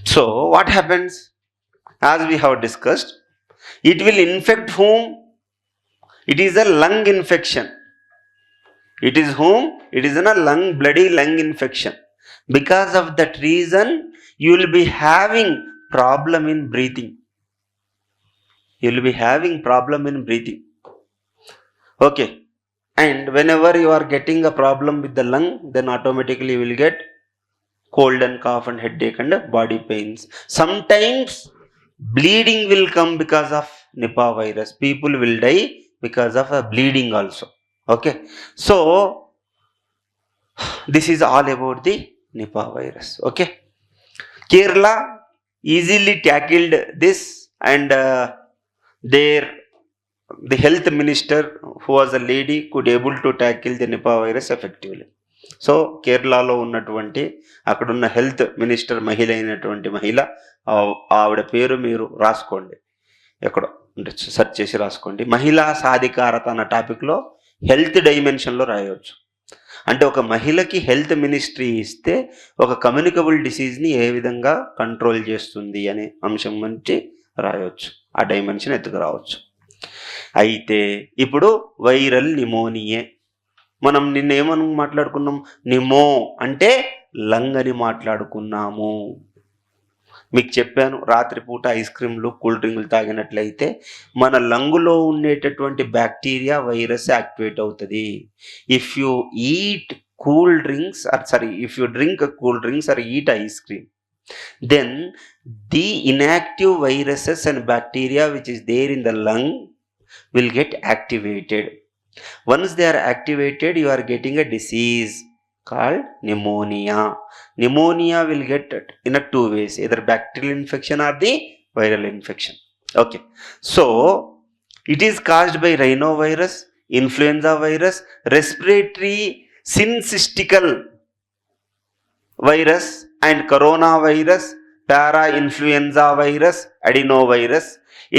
So what happens? As we have discussed, it will infect whom? It is a lung infection. It is whom? It is a bloody lung infection. Because of that reason, you will be having problem in breathing. You will be having problem in breathing. Okay. And whenever you are getting a problem with the lung, then automatically you will get cold and cough and headache and body pains. Sometimes bleeding will come because of Nipah virus. People will die because of a bleeding also. Okay. So this is all about the Nipah virus. Okay. Kerala easily tackled this, and the health minister, who was a lady, could able to tackle the Nipah virus effectively. So కేరళలో ఉన్నటువంటి అక్కడున్న health minister మహిళ అయినటువంటి మహిళ, ఆవిడ పేరు మీరు రాసుకోండి, ఎక్కడో సెర్చ్ చేసి రాసుకోండి. మహిళా సాధికారత అన్న టాపిక్లో హెల్త్ డైమెన్షన్లో రాయవచ్చు. అంటే ఒక మహిళకి హెల్త్ మినిస్ట్రీ ఇస్తే ఒక కమ్యూనికబుల్ డిసీజ్ని ఏ విధంగా కంట్రోల్ చేస్తుంది అనే అంశం నుంచి రాయవచ్చు, ఆ డైమెన్షన్ ఎత్తుకురావచ్చు. అయితే ఇప్పుడు వైరల్ నిమోనియే, మనం నిన్న ఏమని మాట్లాడుకున్నాం? నిమో అంటే లంగ్ అని మాట్లాడుకున్నాము. మీకు చెప్పాను, రాత్రిపూట ఐస్ క్రీమ్లు కూల్ డ్రింకులు తాగినట్లయితే మన లంగులో ఉండేటటువంటి బ్యాక్టీరియా వైరస్ యాక్టివేట్ అవుతుంది. If you eat cool drinks if you drink cool drinks or eat ice cream, then the inactive viruses and bacteria which is there in the lung will get activated. Once they are activated, you are getting a disease called pneumonia. Pneumonia will get in a two ways, either bacterial infection or the viral infection. Okay. So it is caused by rhinovirus, influenza virus, respiratory syncytial virus and coronavirus, para-influenza virus, adenovirus.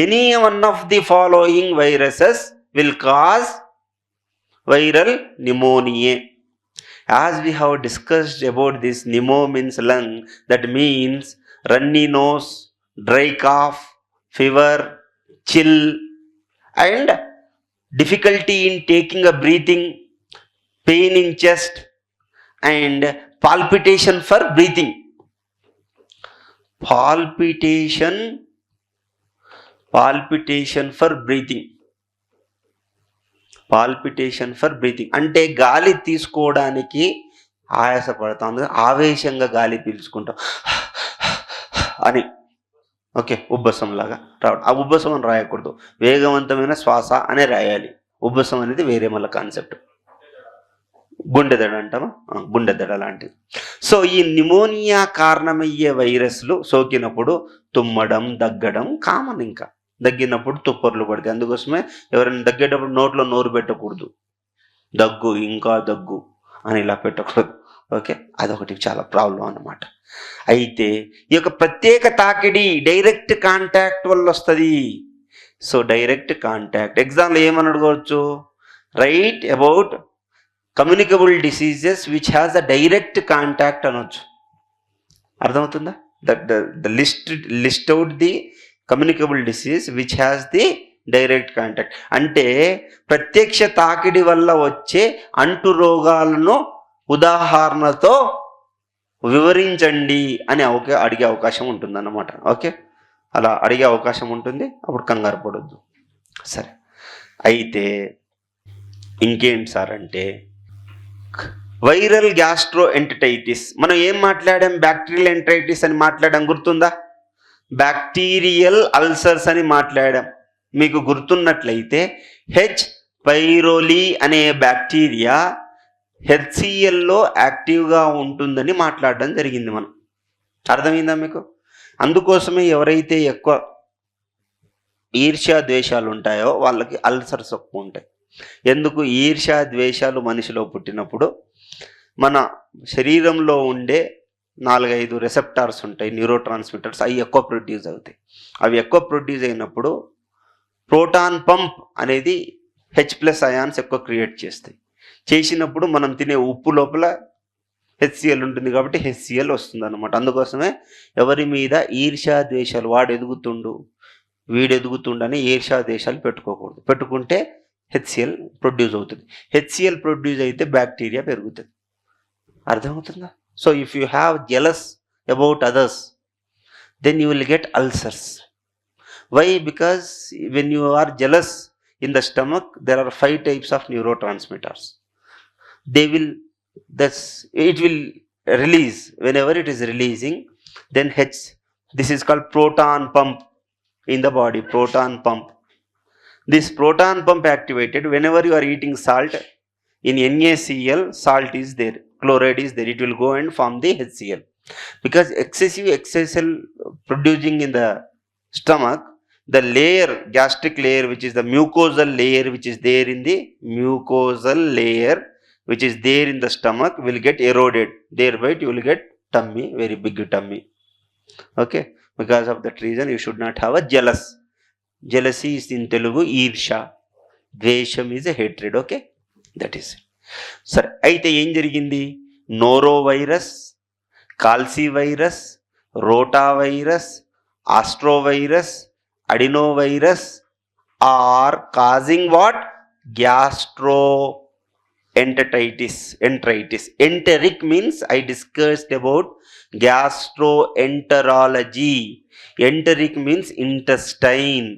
Any one of the following viruses will cause viral pneumonia. As we have discussed about this, pneumo means lung, that means runny nose, dry cough, fever, chill, and difficulty in taking a breathing, pain in chest, and palpitation for breathing. Palpitation for breathing. Palpitation for breathing అంటే గాలి తీసుకోవడానికి ఆయాసపడుతుంది, ఆవేశంగా గాలి పీల్చుకుంటాం అని. Okay, ఉబ్బసంలాగా రావడం. ఆ ఉబ్బసం అని రాయకూడదు, వేగవంతమైన శ్వాస అనే రాయాలి. ఉబ్బసం అనేది వేరే మళ్ళీ కాన్సెప్ట్. గుండెదడ అంటామా, గుండెదడ లాంటిది. సో ఈ న్యూమోనియా కారణమయ్యే వైరస్లు సోకినప్పుడు తుమ్మడం, దగ్గడం కామన్. ఇంకా దగ్గినప్పుడు తుప్పర్లు పడతాయి. అందుకోసమే ఎవరైనా దగ్గేటప్పుడు నోట్లో నోరు పెట్టకూడదు. దగ్గు ఇంకా దగ్గు అని ఇలా పెట్టకూడదు. ఓకే, అదొకటి చాలా ప్రాబ్లం అన్నమాట. అయితే ఈ యొక్క ప్రత్యేక తాకిడి డైరెక్ట్ కాంటాక్ట్ వల్ల వస్తుంది. సో డైరెక్ట్ కాంటాక్ట్ ఎగ్జామ్లో ఏమని అడగవచ్చు? Write about communicable diseases which has a direct contact అనొచ్చు. అర్థమవుతుందా? The list out the communicable disease which has the direct contact. అంటే ప్రత్యక్ష తాకిడి వల్ల వచ్చే అంటు రోగాలను ఉదాహరణతో వివరించండి అని అడిగే అవకాశం ఉంటుందన్నమాట. ఓకే, అలా అడిగే అవకాశం ఉంటుంది, అప్పుడు కంగారు పడొద్దు. సరే, అయితే ఇంకేంటి సార్ అంటే వైరల్ గ్యాస్ట్రో ఎంటరైటిస్. మనం ఏం మాట్లాడాం? బ్యాక్టీరియల్ ఎంటరైటిస్ అని మాట్లాడాం, గుర్తుందా? బ్యాక్టీరియల్ అల్సర్స్ అని మాట్లాడాం. మీకు గుర్తున్నట్లయితే హెచ్ పైరోలీ అనే బ్యాక్టీరియా హెచ్సిఎల్లో యాక్టివ్గా ఉంటుందని మాట్లాడడం జరిగింది మనం. అర్థమైందా మీకు? అందుకోసమే ఎవరైతే ఎక్కువ ఈర్ష్యా ద్వేషాలు ఉంటాయో వాళ్ళకి అల్సర్స్ ఎక్కువ ఉంటాయి. ఎందుకు? ఈర్ష్యా ద్వేషాలు మనిషిలో పుట్టినప్పుడు మన శరీరంలో ఉండే 4-5 రెసెప్టార్స్ ఉంటాయి, న్యూరో ట్రాన్స్మిటర్స్, అవి ఎక్కువ ప్రొడ్యూస్ అవుతాయి. అవి ఎక్కువ ప్రొడ్యూస్ అయినప్పుడు ప్రోటాన్ పంప్ అనేది H+ అయాన్స్ ఎక్కువ క్రియేట్ చేస్తాయి. చేసినప్పుడు మనం తినే ఉప్పు లోపల హెచ్సిఎల్ ఉంటుంది కాబట్టి హెచ్సిఎల్ వస్తుంది అనమాట. అందుకోసమే ఎవరి మీద ఈర్ష్యా ద్వేషాలు, వాడు ఎదుగుతుండు వీడు ఎదుగుతుండని ఈర్ష్యా ద్వేషాలు పెట్టుకోకూడదు. పెట్టుకుంటే హెచ్సిఎల్ ప్రొడ్యూస్ అవుతుంది. హెచ్సిఎల్ ప్రొడ్యూస్ అయితే బ్యాక్టీరియా పెరుగుతుంది. అర్థమవుతుందా? So if you have jealous about others then you will get ulcers. Why? Because when you are jealous in the stomach there are 5 types of neurotransmitters. It will release. Whenever it is releasing, then this is called proton pump in the body. Proton pump. This proton pump activated whenever you are eating salt. In NaCl, salt is there, chloride is there, it will go and form the HCl. Because excessive HCl producing in the stomach, the layer, gastric layer, which is the mucosal layer, which is there in the stomach, will get eroded. Thereby you will get tummy, very big tummy. Okay, because of that reason you should not have a jealous. Jealousy is in Telugu ఈర్ష, ద్వేషం is a hatred. Okay, that is it. సరే, అయితే ఏం జరిగింది? Norovirus, calicivirus, rotavirus, astrovirus, adenovirus are causing what? Gastroenteritis. Enteric means I discussed about gastroenterology. Enteric means intestine.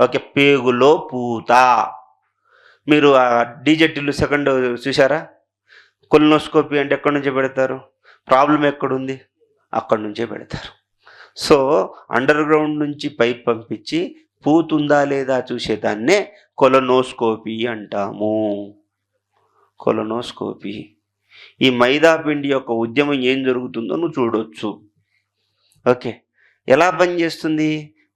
Okay, పేగులో పూత. మీరు డీజెటీలు second చూసారా? కొలినోస్కోపీ అంటే ఎక్కడి నుంచే పెడతారు? ప్రాబ్లం ఎక్కడుంది అక్కడి నుంచే పెడతారు. సో అండర్ గ్రౌండ్ నుంచి పైప్ పంపించి పూతుందా లేదా చూసేదాన్నే కొలనోస్కోపీ అంటాము. కొలనోస్కోపీ. ఈ మైదా పిండి యొక్క ఉద్యమం ఏం జరుగుతుందో నువ్వు చూడొచ్చు. ఓకే, ఎలా పనిచేస్తుంది?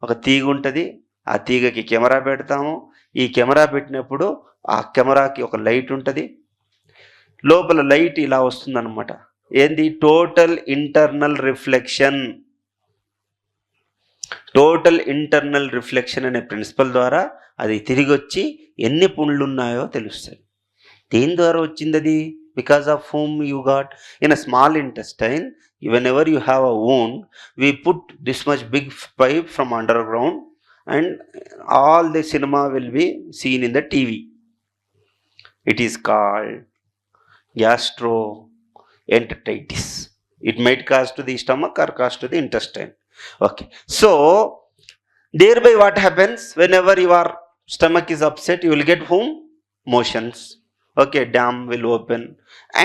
ఒక తీగ ఉంటుంది, ఆ తీగకి కెమెరా పెడతాము. ఈ కెమెరా పెట్టినప్పుడు ఆ కెమెరాకి ఒక లైట్ ఉంటుంది, లోపల లైట్ ఇలా వస్తుందన్నమాట. ఏంది? Total internal reflection. Total internal reflection అనే ప్రిన్సిపల్ ద్వారా అది తిరిగి వచ్చి ఎన్ని పుండ్లు ఉన్నాయో తెలుస్తుంది. దేని ద్వారా వచ్చింది అది? Because of whom you got in a small intestine. whenever you have a wound, we put this much big pipe from underground and all the cinema will be seen in the TV. It is called gastroenteritis. It might cause to the stomach or cause to the intestine. Okay, so thereby what happens? Whenever your stomach is upset, you will get whom? Motions. Okay, dam will open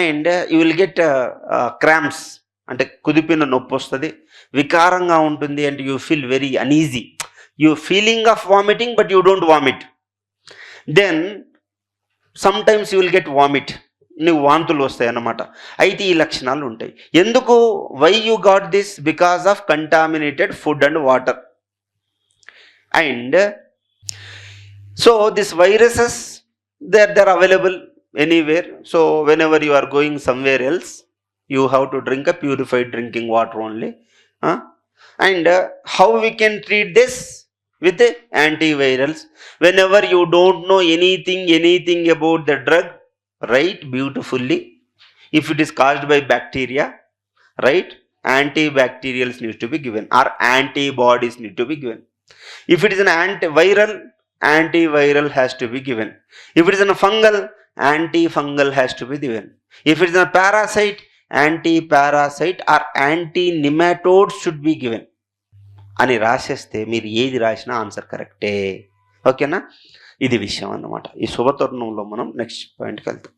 and you will get cramps. అంటే కుదిపిన నొప్పి వస్తుంది, వికారంగా ఉంటుంది, and you feel very uneasy. You feeling of vomiting but you don't vomit. Then some times you will get vomit. నీకు వాంతులు వస్తాయి అన్నమాట. అయితే ఈ లక్షణాలు ఉంటాయి. ఎందుకు? Why you got this? Because of contaminated food and water. And so this viruses they are available anywhere. So whenever you are going somewhere else, you have to drink a purified drinking water only. And how we can treat this? With antivirals. Whenever you don't know anything about the drug, write beautifully. If it is caused by bacteria, right, antibacterials need to be given or antibodies need to be given. If it is an antiviral, antiviral has to be given. If it is a fungal, antifungal has to be given. If it is a parasite, anti-parasite or anti-nematodes should be given. అని రాసేస్తే మీరు ఏది రాసినా answer కరెక్టే. ఓకేనా? ఇది విషయం అన్నమాట. ఈ శుభతరుణంలో మనం నెక్స్ట్ పాయింట్కి వెళ్తాం.